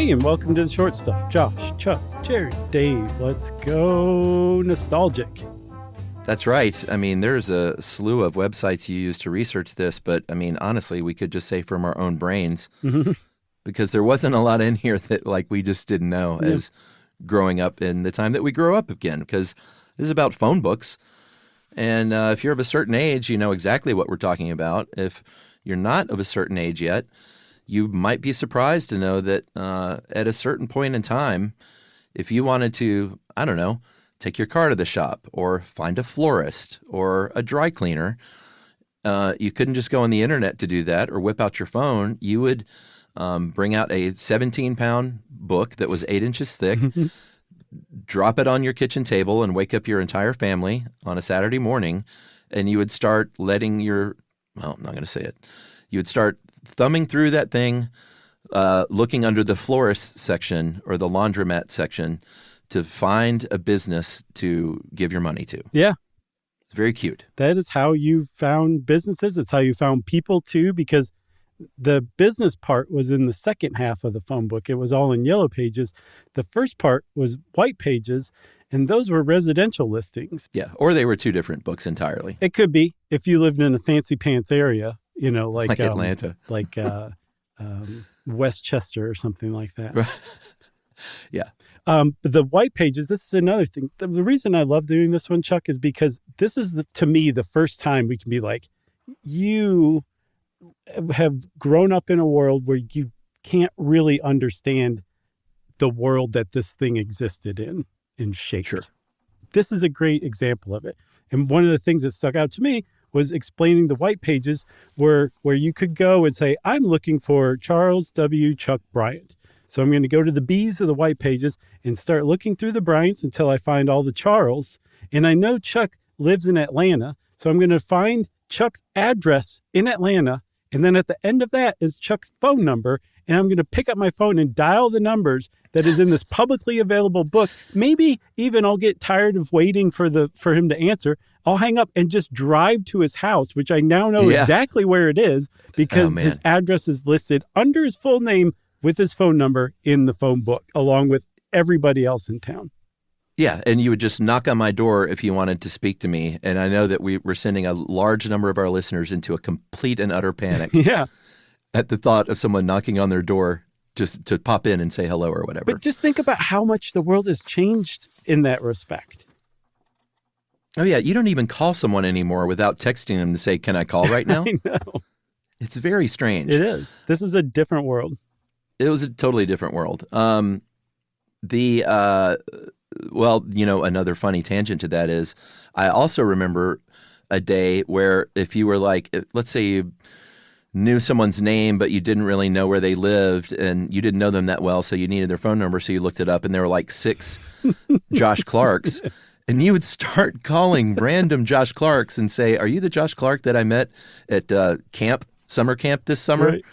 Hey, and welcome to the Short Stuff. Josh, Chuck, Jerry, Dave. Let's go nostalgic. That's right. I mean, there's a slew of websites you use to research this, but I mean, honestly, we could just say from our own brains because there wasn't a lot in here that like we just didn't know as growing up in the time that we grow up again, because this is about phone books. And if you're of a certain age, you know exactly what we're talking about. If you're not of a certain age yet, you might be surprised to know that at a certain point in time, if you wanted to, I don't know, take your car to the shop or find a florist or a dry cleaner, you couldn't just go on the internet to do that or whip out your phone. You would bring out a 17-pound book that was 8 inches thick, drop it on your kitchen table and wake up your entire family on a Saturday morning, and you would start letting your – well, I'm not going to say it. You would start thumbing through that thing, looking under the florist section or the laundromat section to find a business to give your money to. Yeah. It's very cute. That is how you found businesses. It's how you found people, too, because the business part was in the second half of the phone book. It was all in yellow pages. The first part was white pages, and those were residential listings. Yeah, or they were two different books entirely. It could be if you lived in a fancy pants area, you know, like Atlanta. Like Westchester or something like that. Yeah. But the white pages, this is another thing. The reason I love doing this one, Chuck, is because this is, to me, the first time we can be like, you have grown up in a world where you can't really understand the world that this thing existed in and shaped. Sure. This is a great example of it. And one of the things that stuck out to me was explaining the white pages where you could go and say, I'm looking for Charles W. Chuck Bryant. So I'm going to go to the B's of the white pages and start looking through the Bryants until I find all the Charles. And I know Chuck lives in Atlanta. So I'm going to find Chuck's address in Atlanta. And then at the end of that is Chuck's phone number. And I'm going to pick up my phone and dial the numbers that is in this publicly available book. Maybe even I'll get tired of waiting for him to answer. I'll hang up and just drive to his house, which I now know exactly where it is because his address is listed under his full name with his phone number in the phone book, along with everybody else in town. Yeah, and you would just knock on my door if you wanted to speak to me. And I know that we're sending a large number of our listeners into a complete and utter panic at the thought of someone knocking on their door just to pop in and say hello or whatever. But just think about how much the world has changed in that respect. Oh, yeah, you don't even call someone anymore without texting them to say, can I call right now? I know. It's very strange. It is. This is a different world. It was a totally different world. Well, you know, another funny tangent to that is I also remember a day where if you were like, let's say you knew someone's name, but you didn't really know where they lived and you didn't know them that well, so you needed their phone number, so you looked it up and there were like 6 Josh Clarks. And you would start calling random Josh Clarks and say, are you the Josh Clark that I met at summer camp this summer? Right.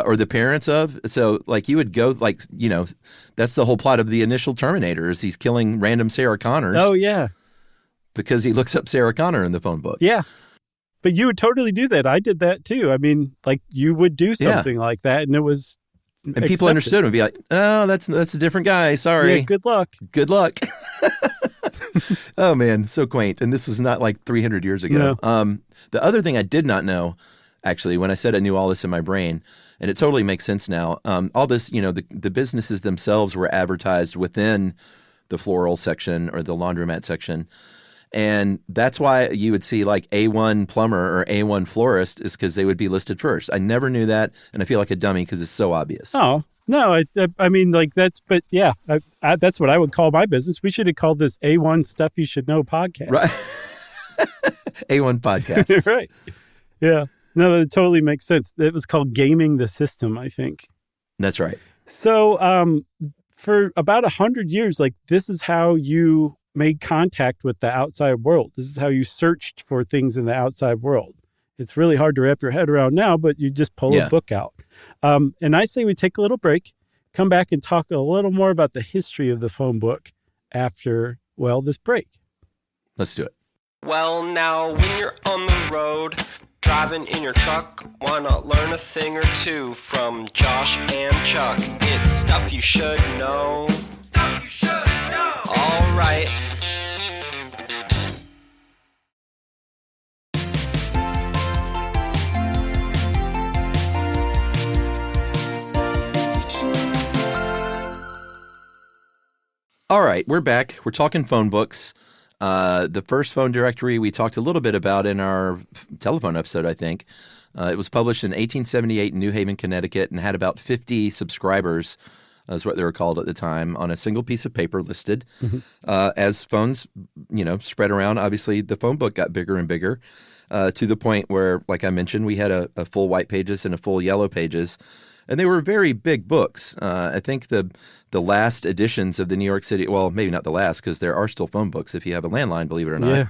Or the parents of. So like you would go like, you know, that's the whole plot of the initial Terminator is he's killing random Sarah Connors. Oh, yeah. Because he looks up Sarah Connor in the phone book. Yeah. But you would totally do that. I did that too. I mean, like you would do something like that and it was and people understood and be like, oh, that's a different guy. Sorry. Yeah, good luck. Good luck. Oh, man. So quaint. And this was not like 300 years ago. No. The other thing I did not know, actually, when I said I knew all this in my brain, and it totally makes sense now, all this, you know, the businesses themselves were advertised within the floral section or the laundromat section. And that's why you would see like A1 plumber or A1 florist is because they would be listed first. I never knew that, and I feel like a dummy because it's so obvious. Oh, no, I mean, like that's, but yeah, that's what I would call my business. We should have called this A1 Stuff You Should Know podcast. Right. A1 podcast. Right. Yeah. No, it totally makes sense. It was called Gaming the System, I think. That's right. So for about 100 years, like this is how you made contact with the outside world. This is how you searched for things in the outside world. It's really hard to wrap your head around now, but you just pull a book out. And I say we take a little break, come back and talk a little more about the history of the phone book after, well, this break. Let's do it. Well, now, when you're on the road, Driving in your truck, wanna learn a thing or two from Josh and Chuck. It's stuff you should know. Stuff you should know. All right. All right, we're back. We're talking phone books. The first phone directory we talked a little bit about in our telephone episode, I think. It was published in 1878 in New Haven, Connecticut, and had about 50 subscribers, is what they were called at the time, on a single piece of paper listed. As phones, spread around, obviously the phone book got bigger and bigger to the point where, like I mentioned, we had a full white pages and a full yellow pages. And they were very big books. I think the last editions of the New York City, well, maybe not the last, because there are still phone books if you have a landline, believe it or not.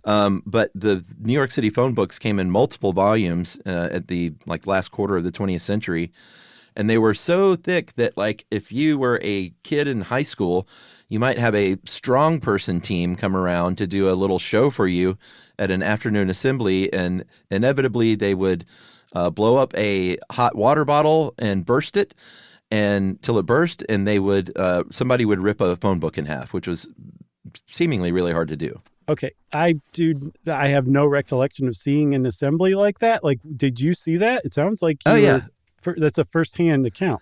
Yeah. But the New York City phone books came in multiple volumes at the last quarter of the 20th century. And they were so thick that if you were a kid in high school, you might have a strong person team come around to do a little show for you at an afternoon assembly. And inevitably they would blow up a hot water bottle and burst it till it burst, and they would somebody would rip a phone book in half, which was seemingly really hard to do. Okay, I have no recollection of seeing an assembly like that. Did you see that? It sounds like that's a firsthand account.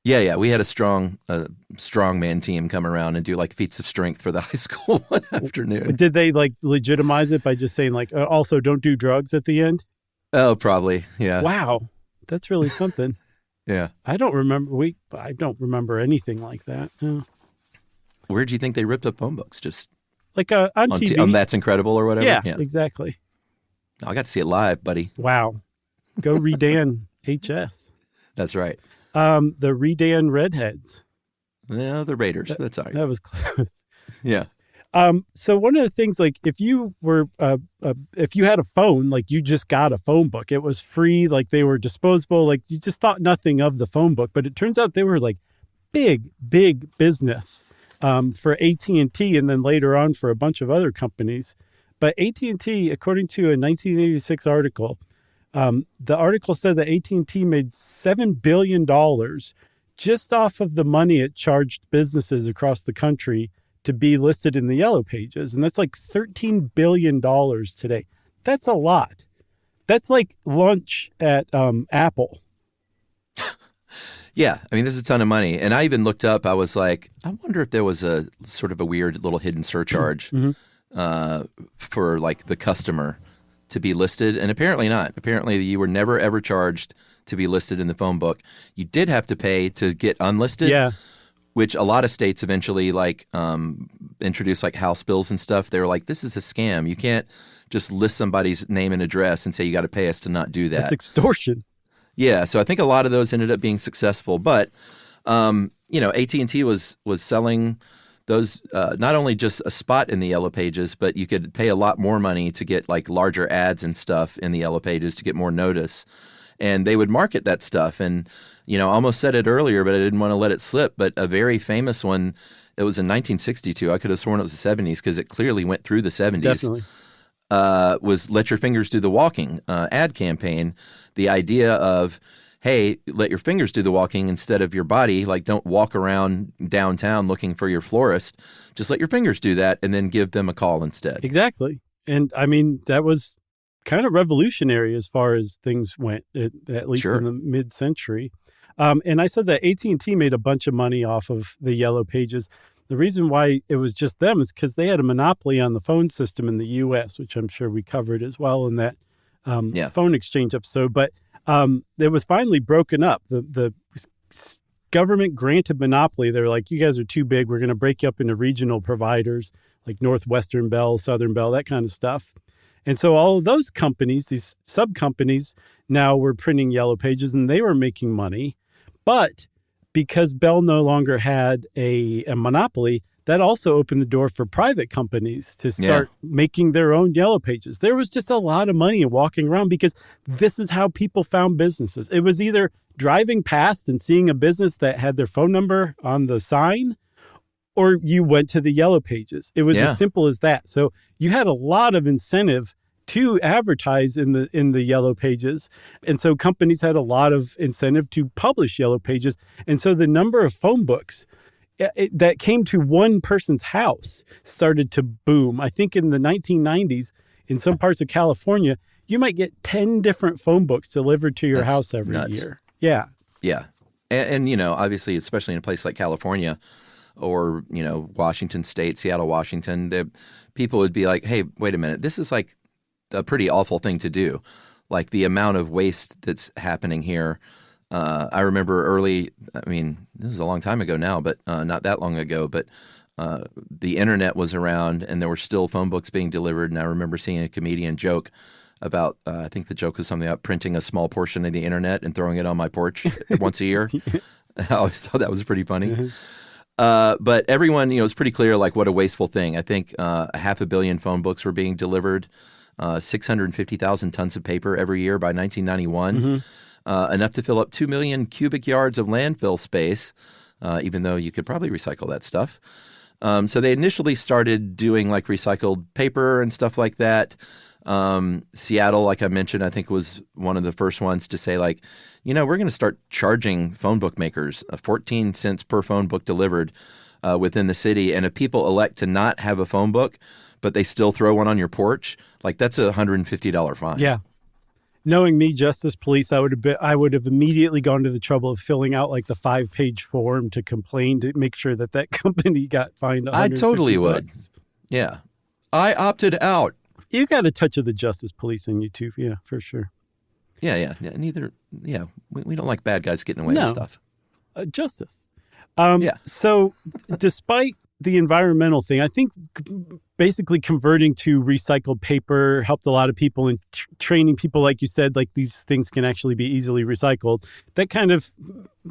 Yeah, we had a strongman team come around and do feats of strength for the high school one afternoon. Did they legitimize it by just saying also don't do drugs at the end? Oh, probably. Yeah. Wow. That's really something. Yeah. I don't remember anything like that. No. Where do you think they ripped up phone books? Just on TV. On That's Incredible or whatever? Yeah, exactly. I got to see it live, buddy. Wow. Go Redan HS. That's right. The Redan Redheads. Yeah, the Raiders. That's all right. That was close. Yeah. So one of the things, if you were, if you had a phone, you just got a phone book, it was free, they were disposable, you just thought nothing of the phone book, but it turns out they were big business, for AT&T and then later on for a bunch of other companies. But AT&T, according to a 1986 article, the article said that AT&T made $7 billion just off of the money it charged businesses across the country to be listed in the yellow pages. And that's $13 billion today. That's a lot. That's like lunch at Apple. Yeah. I mean, there's a ton of money. And I even looked up, I was like, I wonder if there was a sort of a weird little hidden surcharge for the customer to be listed. And apparently not. Apparently you were never, ever charged to be listed in the phone book. You did have to pay to get unlisted. Yeah. Which a lot of states eventually introduced House bills and stuff. They were like, this is a scam. You can't just list somebody's name and address and say you got to pay us to not do that. That's extortion. Yeah, so I think a lot of those ended up being successful. But AT&T was selling those not only just a spot in the yellow pages, but you could pay a lot more money to get larger ads and stuff in the yellow pages to get more notice. And they would market that stuff. And, I almost said it earlier, but I didn't want to let it slip. But a very famous one, it was in 1962. I could have sworn it was the 70s because it clearly went through the 70s. Definitely. Was Let Your Fingers Do the Walking ad campaign. The idea of, hey, let your fingers do the walking instead of your body. Don't walk around downtown looking for your florist. Just let your fingers do that and then give them a call instead. Exactly. And I mean, that was kind of revolutionary as far as things went, at least in the mid-century. And I said that AT&T made a bunch of money off of the yellow pages. The reason why it was just them is because they had a monopoly on the phone system in the U.S., which I'm sure we covered as well in that phone exchange episode. But it was finally broken up. The government granted monopoly. They're like, you guys are too big. We're going to break you up into regional providers like Northwestern Bell, Southern Bell, that kind of stuff. And so all of those companies, these sub-companies, now were printing yellow pages and they were making money. But because Bell no longer had a monopoly, that also opened the door for private companies to start making their own yellow pages. There was just a lot of money walking around because this is how people found businesses. It was either driving past and seeing a business that had their phone number on the sign, or you went to the yellow pages. It was as simple as that. So you had a lot of incentive to advertise in the Yellow Pages. And so companies had a lot of incentive to publish Yellow Pages. And so the number of phone books that came to one person's house started to boom. I think in the 1990s, in some parts of California, you might get 10 different phone books delivered to your house every year. Yeah. Yeah. And, obviously, especially in a place like California or, Washington State, Seattle, Washington, people would be like, hey, wait a minute, this is like a pretty awful thing to do. Like the amount of waste that's happening here. I remember this is a long time ago now, but not that long ago, but the internet was around and there were still phone books being delivered. And I remember seeing a comedian joke about, I think the joke was something about printing a small portion of the internet and throwing it on my porch once a year. I always thought that was pretty funny. But everyone, it's pretty clear like what a wasteful thing. I think 500 million phone books were being delivered, 650,000 tons of paper every year by 1991. Enough to fill up 2 million cubic yards of landfill space, even though you could probably recycle that stuff. So they initially started doing like recycled paper and stuff like that. Seattle, like I mentioned, I think was one of the first ones to say like, we're going to start charging phone book makers 14 cents per phone book delivered within the city. And if people elect to not have a phone book, but they still throw one on your porch, like that's a $150 fine. Yeah. Knowing me, Justice Police, I would have immediately gone to the trouble of filling out like the 5-page form to complain to make sure that company got fined. I totally would. Yeah. I opted out. You got a touch of the Justice Police in you too. Yeah, for sure. Yeah. We don't like bad guys getting away with stuff. Justice. So despite the environmental thing, I think basically converting to recycled paper helped a lot of people in training people, like you said, like these things can actually be easily recycled. That kind of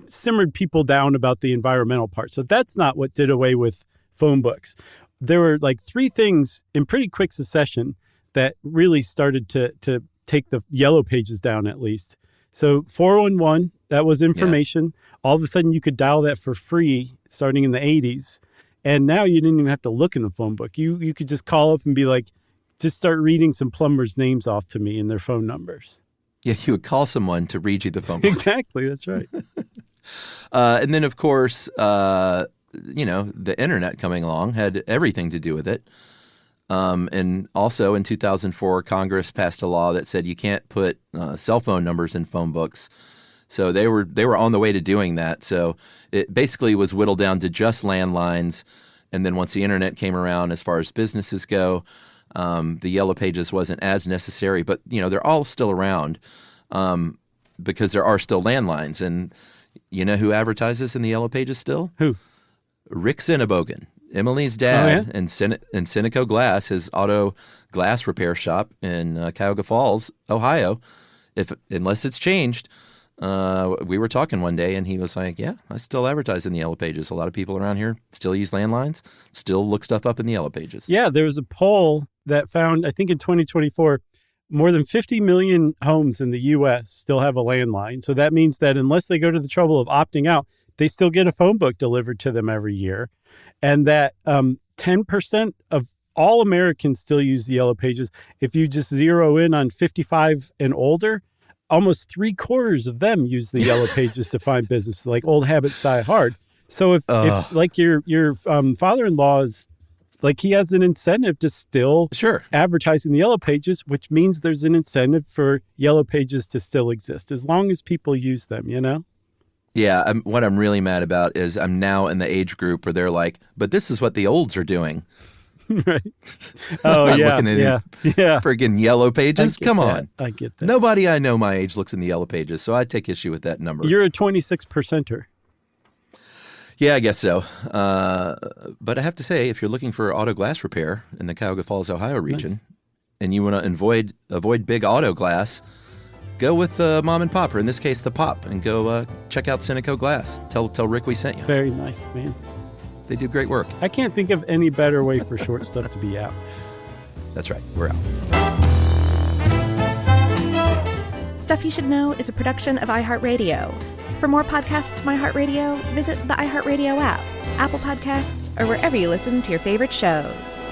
simmered people down about the environmental part. So that's not what did away with phone books. There were like 3 things in pretty quick succession that really started to take the Yellow Pages down at least. So 411, that was information. Yeah. All of a sudden you could dial that for free starting in the 80s. And now you didn't even have to look in the phone book. You could just call up and be like, just start reading some plumbers' names off to me and their phone numbers. Yeah, you would call someone to read you the phone book. Exactly, that's right. And then, of course, the internet coming along had everything to do with it. And also in 2004, Congress passed a law that said you can't put cell phone numbers in phone books. So they were on the way to doing that. So it basically was whittled down to just landlines. And then once the internet came around, as far as businesses go, the Yellow Pages wasn't as necessary. But, they're all still around because there are still landlines. And you know who advertises in the Yellow Pages still? Who? Rick Cinnabogan, Emily's dad, and Cineco Glass, his auto glass repair shop in Cuyahoga Falls, Ohio. Unless it's changed. We were talking one day and he was like, yeah, I still advertise in the Yellow Pages. A lot of people around here still use landlines, still look stuff up in the Yellow Pages. Yeah, there was a poll that found, I think in 2024, more than 50 million homes in the U.S. still have a landline. So that means that unless they go to the trouble of opting out, they still get a phone book delivered to them every year. And that 10% of all Americans still use the Yellow Pages. If you just zero in on 55 and older, almost 3/4 of them use the Yellow Pages to find business. Like old habits die hard. So if like your father-in-law is like, he has an incentive to still advertise in the Yellow Pages, which means there's an incentive for Yellow Pages to still exist as long as people use them, Yeah, what I'm really mad about is I'm now in the age group where they're like, but this is what the olds are doing. Right. Oh, yeah. Looking at friggin' Yellow Pages. Come on. I get that. Nobody I know my age looks in the Yellow Pages, so I take issue with that number. You're a 26%er. Yeah, I guess so. But I have to say, if you're looking for auto glass repair in the Cuyahoga Falls, Ohio region, and you want to avoid big auto glass, go with mom and pop, or in this case, the pop, and go check out Cineco Glass. Tell Rick we sent you. Very nice, man. They do great work. I can't think of any better way for short stuff to be out. That's right. We're out. Stuff You Should Know is a production of iHeartRadio. For more podcasts from iHeartRadio, visit the iHeartRadio app, Apple Podcasts, or wherever you listen to your favorite shows.